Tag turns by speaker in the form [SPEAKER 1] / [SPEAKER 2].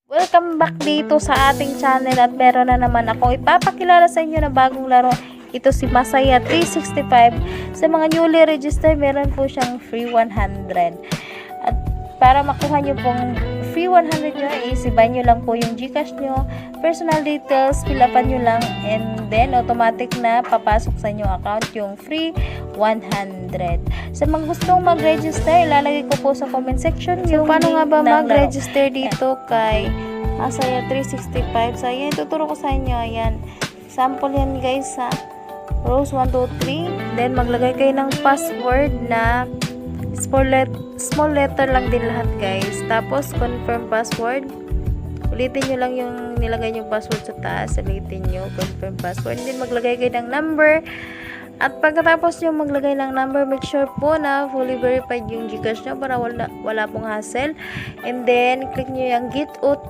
[SPEAKER 1] Welcome back dito sa ating channel at meron na naman akong ipapakilala sa inyo na bagong laro. Ito si Masaya 365. Sa mga newly registered, meron po siyang free 100. At para makuha nyo pong free 100 nyo, isiban nyo lang po yung Gcash nyo, personal details, fill upan nyo lang, and then automatic na papasok sa inyong account yung free 100. Sa mga gustong mag-register, ilalagay ko po sa comment section yung paano nga ba mag-register dito kay Masaya 365. So, ayan, tuturo ko sa inyo. Ayan, sample yan guys ha. Rose 1, 2, 3. Then, maglagay kayo ng password na small letter lang din lahat guys. Tapos, confirm password. Ulitin nyo lang yung nilagay nyo password sa taas. Ulitin nyo, confirm password. And then, maglagay kayo ng number. At pagkatapos nyo maglagay ng number, make sure po na fully verified yung Gcash nyo para wala pong hassle. And then, click nyo yung get out